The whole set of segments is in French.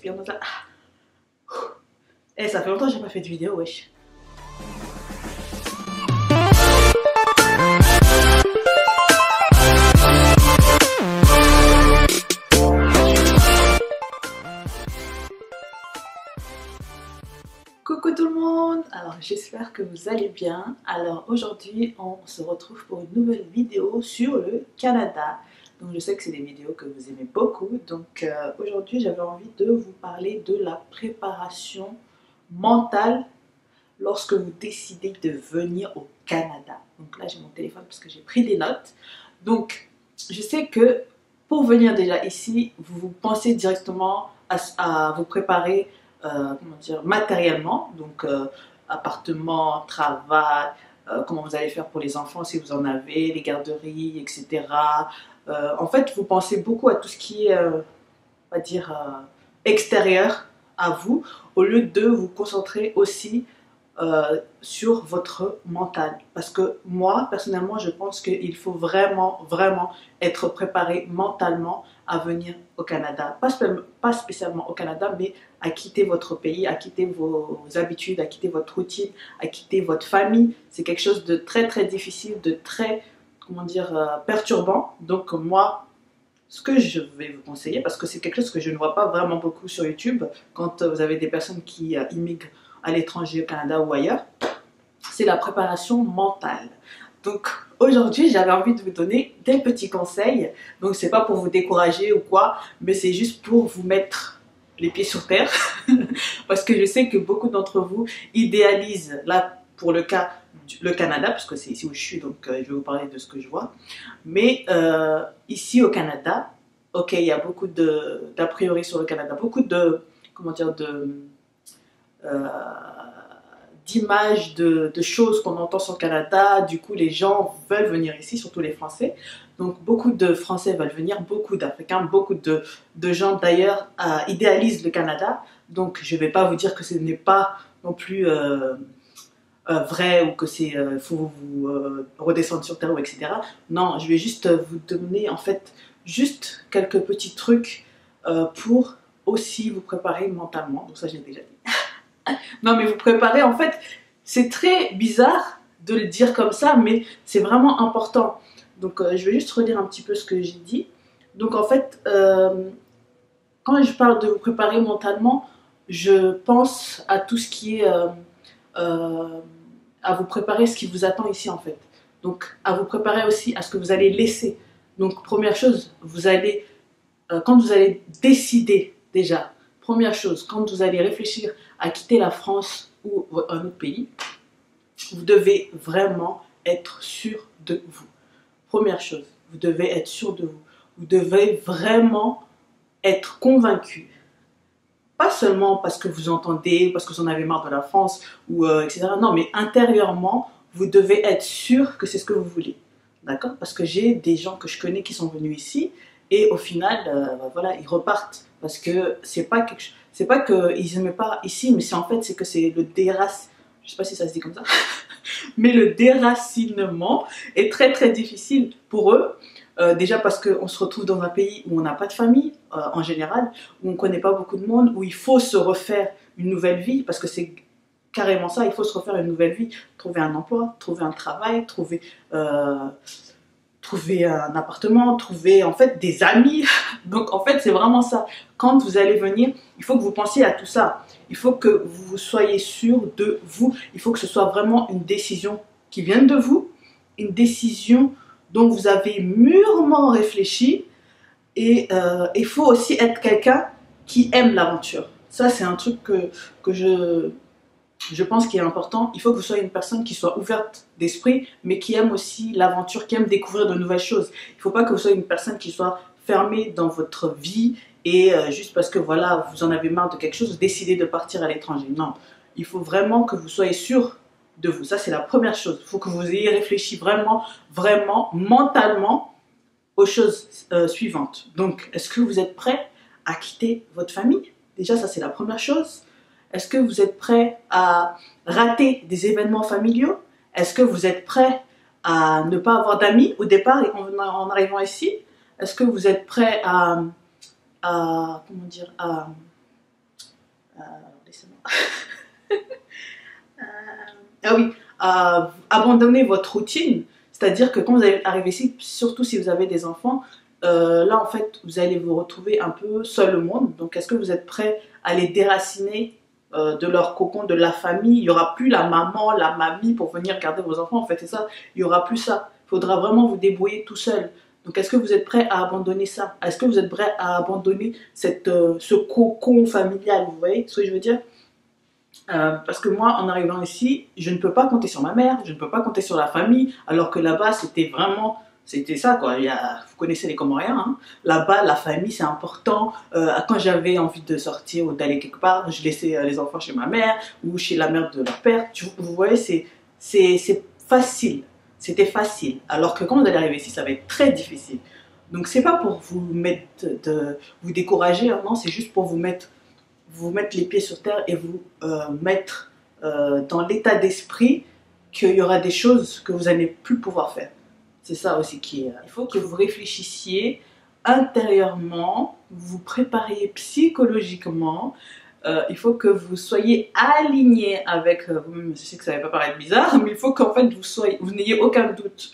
respire dans ça. Eh, ça fait longtemps que j'ai pas fait de vidéo, wesh. Coucou tout le monde, alors j'espère que vous allez bien. Alors aujourd'hui on se retrouve pour une nouvelle vidéo sur le Canada. Donc je sais que c'est des vidéos que vous aimez beaucoup, donc aujourd'hui j'avais envie de vous parler de la préparation mentale lorsque vous décidez de venir au Canada. Donc là j'ai mon téléphone parce que j'ai pris des notes. Donc je sais que pour venir déjà ici, vous pensez directement à vous préparer comment dire, matériellement, donc appartement, travail, comment vous allez faire pour les enfants si vous en avez, les garderies, etc. En fait, vous pensez beaucoup à tout ce qui est, on va dire, extérieur à vous, au lieu de vous concentrer aussi sur votre mental. Parce que moi, personnellement, je pense qu'il faut vraiment être préparé mentalement à venir au Canada. Pas spécialement au Canada, mais à quitter votre pays, à quitter vos habitudes, à quitter votre routine, à quitter votre famille. C'est quelque chose de très difficile, de très, comment dire, perturbant. Donc moi, ce que je vais vous conseiller, parce que c'est quelque chose que je ne vois pas vraiment beaucoup sur YouTube, quand vous avez des personnes qui immigrent à l'étranger, au Canada ou ailleurs, c'est la préparation mentale. Donc aujourd'hui j'avais envie de vous donner des petits conseils. Donc c'est pas pour vous décourager ou quoi, mais c'est juste pour vous mettre les pieds sur terre. Parce que je sais que beaucoup d'entre vous idéalisent, là pour le cas le Canada, parce que c'est ici où je suis, donc je vais vous parler de ce que je vois. Mais ici au Canada, ok, il y a beaucoup d'a priori sur le Canada, beaucoup de, comment dire, d'images, de choses qu'on entend sur le Canada. Du coup les gens veulent venir ici, surtout les Français. Donc beaucoup de Français veulent venir, beaucoup d'Africains, beaucoup de gens d'ailleurs idéalisent le Canada. Donc je ne vais pas vous dire que ce n'est pas non plus vrai, ou que c'est faut vous redescendre sur terre, ou etc. Non, je vais juste vous donner en fait juste quelques petits trucs pour aussi vous préparer mentalement. Donc ça j'ai déjà dit. Non mais vous préparez, en fait, c'est très bizarre de le dire comme ça, mais c'est vraiment important. Donc je vais juste relire un petit peu ce que j'ai dit. Donc en fait, quand je parle de vous préparer mentalement, je pense à tout ce qui est à vous préparer ce qui vous attend ici en fait. Donc à vous préparer aussi à ce que vous allez laisser. Donc première chose, vous allez, quand vous allez décider déjà, première chose, quand vous allez réfléchir à quitter la France ou un autre pays, vous devez vraiment être sûr de vous. Première chose, vous devez être sûr de vous. Vous devez vraiment être convaincu. Pas seulement parce que vous entendez, parce que vous en avez marre de la France, ou etc. Non, mais intérieurement, vous devez être sûr que c'est ce que vous voulez. D'accord? Parce que j'ai des gens que je connais qui sont venus ici, et au final, voilà, ils repartent. Parce que c'est pas qu'ils n'aimaient pas ici, mais c'est en fait, c'est que c'est le je sais pas si ça se dit comme ça, mais le déracinement est très difficile pour eux. Déjà parce qu'on se retrouve dans un pays où on n'a pas de famille en général, où on ne connaît pas beaucoup de monde, où il faut se refaire une nouvelle vie, parce que c'est carrément ça, il faut se refaire une nouvelle vie, trouver un emploi, trouver un travail, trouver un appartement, trouver en fait des amis. Donc en fait c'est vraiment ça. Quand vous allez venir, il faut que vous pensiez à tout ça. Il faut que vous soyez sûr de vous. Il faut que ce soit vraiment une décision qui vienne de vous, une décision dont vous avez mûrement réfléchi. Et il faut aussi être quelqu'un qui aime l'aventure. Ça c'est un truc que je pense qu'il est important. Il faut que vous soyez une personne qui soit ouverte d'esprit, mais qui aime aussi l'aventure, qui aime découvrir de nouvelles choses. Il ne faut pas que vous soyez une personne qui soit fermée dans votre vie et juste parce que voilà, vous en avez marre de quelque chose, vous décidez de partir à l'étranger. Non, il faut vraiment que vous soyez sûr de vous. Ça, c'est la première chose. Il faut que vous ayez réfléchi vraiment mentalement aux choses suivantes. Donc, est-ce que vous êtes prêt à quitter votre famille? Déjà, ça, c'est la première chose. Est-ce que vous êtes prêt à rater des événements familiaux? Est-ce que vous êtes prêt à ne pas avoir d'amis au départ en arrivant ici? Est-ce que vous êtes prêt à comment dire, Laissez-moi. Ah oui, abandonnez votre routine. C'est-à-dire que quand vous arrivez ici, surtout si vous avez des enfants, là en fait, vous allez vous retrouver un peu seul au monde. Donc, est-ce que vous êtes prêt à les déraciner de leur cocon, de la famille? Il n'y aura plus la maman, la mamie pour venir garder vos enfants. En fait, c'est ça. Il n'y aura plus ça. Il faudra vraiment vous débrouiller tout seul. Donc, est-ce que vous êtes prêt à abandonner ça? Est-ce que vous êtes prêt à abandonner ce cocon familial? Vous voyez ce que je veux dire? Parce que moi, en arrivant ici, je ne peux pas compter sur ma mère, je ne peux pas compter sur la famille, alors que là-bas, c'était ça quoi. Vous connaissez les Comoriens, hein? Là-bas, la famille, c'est important. Quand j'avais envie de sortir ou d'aller quelque part, je laissais les enfants chez ma mère ou chez la mère de leur père. Vous voyez, c'est facile. C'était facile. Alors que quand vous allez arriver ici, ça va être très difficile. Donc, c'est pas pour vous mettre vous décourager, hein, non, c'est juste pour vous mettre les pieds sur terre et vous mettre dans l'état d'esprit qu'il y aura des choses que vous n'allez plus pouvoir faire. C'est ça aussi qui est... Il faut que vous réfléchissiez intérieurement, vous prépariez psychologiquement, il faut que vous soyez aligné avec vous-même. Je sais que ça ne va pas paraître bizarre, mais il faut qu'en fait vous n'ayez aucun doute.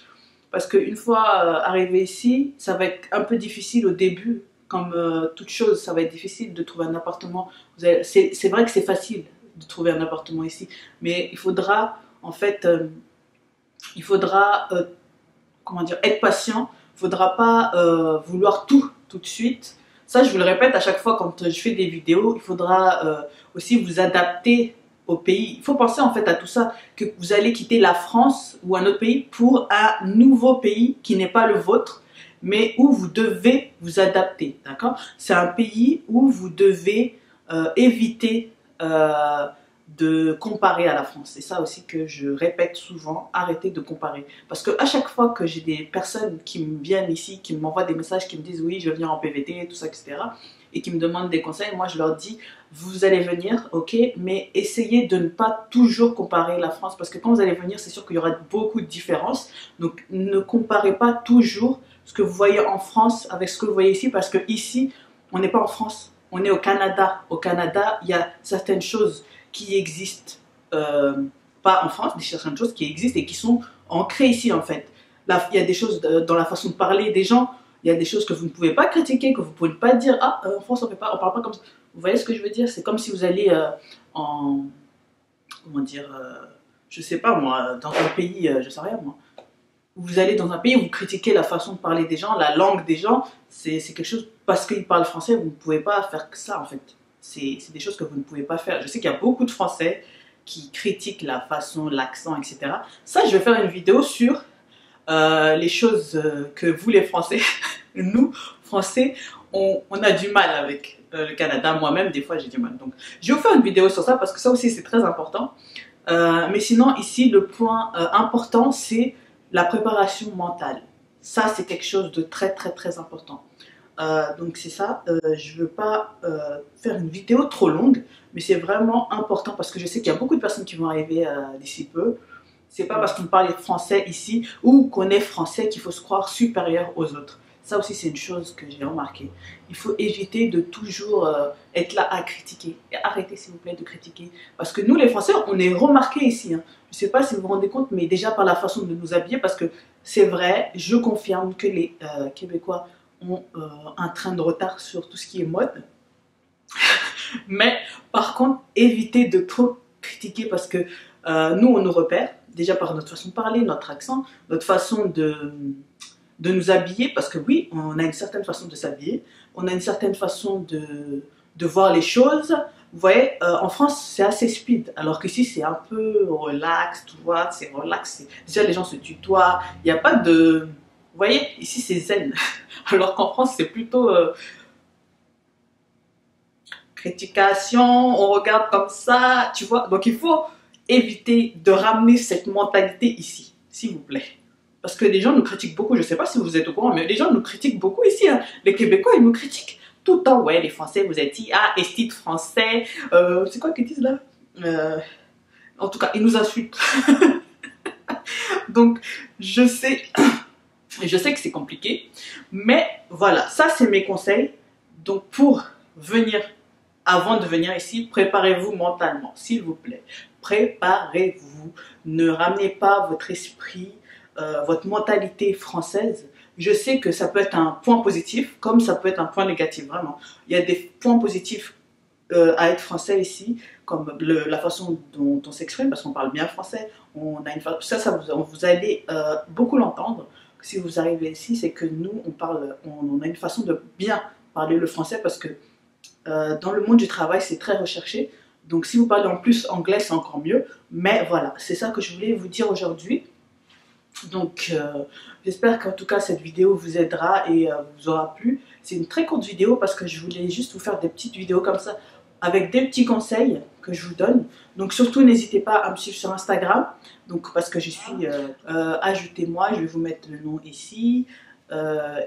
Parce qu'une fois arrivé ici, ça va être un peu difficile au début. Comme toute chose, ça va être difficile de trouver un appartement. C'est vrai que c'est facile de trouver un appartement ici, mais il faudra en fait, comment dire, être patient. Il ne faudra pas vouloir tout de suite. Ça, je vous le répète à chaque fois quand je fais des vidéos, il faudra aussi vous adapter au pays. Il faut penser en fait à tout ça, que vous allez quitter la France ou un autre pays pour un nouveau pays qui n'est pas le vôtre, mais où vous devez vous adapter, d'accord? C'est un pays où vous devez éviter de comparer à la France. C'est ça aussi que je répète souvent, arrêtez de comparer. Parce que à chaque fois que j'ai des personnes qui me viennent ici, qui m'envoient des messages, qui me disent oui, je veux venir en PVT, tout ça, etc., et qui me demandent des conseils, moi je leur dis, vous allez venir, ok, mais essayez de ne pas toujours comparer la France, parce que quand vous allez venir, c'est sûr qu'il y aura beaucoup de différences. Donc ne comparez pas toujours ce que vous voyez en France avec ce que vous voyez ici, parce que ici, on n'est pas en France, on est au Canada. Au Canada, il y a certaines choses qui existent, pas en France, certaines choses qui existent et qui sont ancrées ici en fait. Là, il y a des choses dans la façon de parler des gens, il y a des choses que vous ne pouvez pas critiquer, que vous ne pouvez pas dire, ah, en France on parle pas comme ça. Vous voyez ce que je veux dire? C'est comme si vous allez comment dire, je sais pas moi, dans un pays, je sais rien moi, vous allez dans un pays où vous critiquez la façon de parler des gens, la langue des gens, c'est quelque chose, parce qu'ils parlent français, vous ne pouvez pas faire que ça en fait. C'est des choses que vous ne pouvez pas faire. Je sais qu'il y a beaucoup de Français qui critiquent la façon, l'accent, etc. Ça, je vais faire une vidéo sur les choses que vous les Français, nous Français, on a du mal avec le Canada. Moi-même, des fois, j'ai du mal. Donc, je vais vous faire une vidéo sur ça parce que ça aussi, c'est très important. Mais sinon, ici, le point important, c'est la préparation mentale. Ça, c'est quelque chose de très, très, très important. Donc c'est ça, je ne veux pas faire une vidéo trop longue, mais c'est vraiment important parce que je sais qu'il y a beaucoup de personnes qui vont arriver d'ici peu. C'est pas parce qu'on parle français ici ou qu'on est français qu'il faut se croire supérieur aux autres. Ça aussi c'est une chose que j'ai remarqué. Il faut éviter de toujours être là à critiquer. Et arrêtez s'il vous plaît de critiquer. Parce que nous les Français, on est remarqués ici. Hein. Je ne sais pas si vous vous rendez compte, mais déjà par la façon de nous habiller, parce que c'est vrai, je confirme que les Québécois ont un train de retard sur tout ce qui est mode. Mais par contre, évitez de trop critiquer parce que nous, on nous repère déjà par notre façon de parler, notre accent, notre façon de nous habiller, parce que oui, on a une certaine façon de s'habiller, on a une certaine façon de voir les choses. Vous voyez, en France, c'est assez speed, alors qu'ici, c'est un peu relax, tu vois, c'est relax. Déjà, les gens se tutoient, il n'y a pas de... Vous voyez, ici, c'est zen. Alors qu'en France, c'est plutôt critication, on regarde comme ça, tu vois. Donc, il faut éviter de ramener cette mentalité ici, s'il vous plaît. Parce que les gens nous critiquent beaucoup, je ne sais pas si vous êtes au courant, mais les gens nous critiquent beaucoup ici. Hein. Les Québécois, ils nous critiquent tout le temps. Ouais, les Français, vous êtes dit, ah, esthète français, c'est quoi qu'ils disent là en tout cas, ils nous insultent. Donc, je sais que c'est compliqué, mais voilà, ça c'est mes conseils. Donc, pour venir avant de venir ici, préparez-vous mentalement, s'il vous plaît. Préparez-vous. Ne ramenez pas votre esprit, votre mentalité française. Je sais que ça peut être un point positif, comme ça peut être un point négatif, vraiment. Il y a des points positifs à être français ici, comme la façon dont on s'exprime, parce qu'on parle bien français. On a une vous allez beaucoup l'entendre si vous arrivez ici, c'est que nous, on a une façon de bien parler le français, parce que dans le monde du travail, c'est très recherché. Donc si vous parlez en plus anglais, c'est encore mieux. Mais voilà, c'est ça que je voulais vous dire aujourd'hui. Donc j'espère qu'en tout cas cette vidéo vous aidera et vous aura plu. C'est une très courte vidéo parce que je voulais juste vous faire des petites vidéos comme ça avec des petits conseils que je vous donne. Donc surtout n'hésitez pas à me suivre sur Instagram, donc parce que je suis ajoutez-moi, je vais vous mettre le nom ici.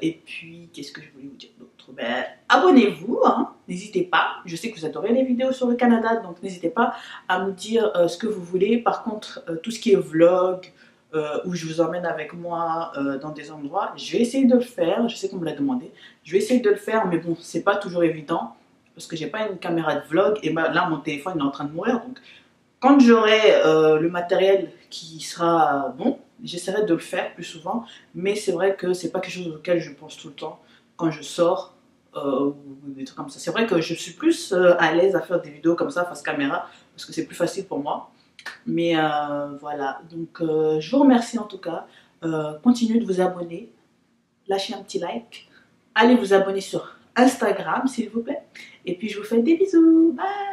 Et puis qu'est-ce que je voulais vous dire d'autre? Ben, abonnez-vous, hein, n'hésitez pas. Je sais que vous adorez les vidéos sur le Canada, donc n'hésitez pas à me dire ce que vous voulez. Par contre tout ce qui est vlog, où je vous emmène avec moi dans des endroits, je vais essayer de le faire. Je sais qu'on me l'a demandé, je vais essayer de le faire, mais bon, c'est pas toujours évident parce que j'ai pas une caméra de vlog et là mon téléphone est en train de mourir. Donc quand j'aurai le matériel qui sera bon, j'essaierai de le faire plus souvent, mais c'est vrai que c'est pas quelque chose auquel je pense tout le temps quand je sors ou des trucs comme ça. C'est vrai que je suis plus à l'aise à faire des vidéos comme ça face caméra parce que c'est plus facile pour moi. Mais voilà, donc je vous remercie en tout cas. Continuez de vous abonner, lâchez un petit like, allez vous abonner sur Instagram s'il vous plaît. Et puis je vous fais des bisous, bye!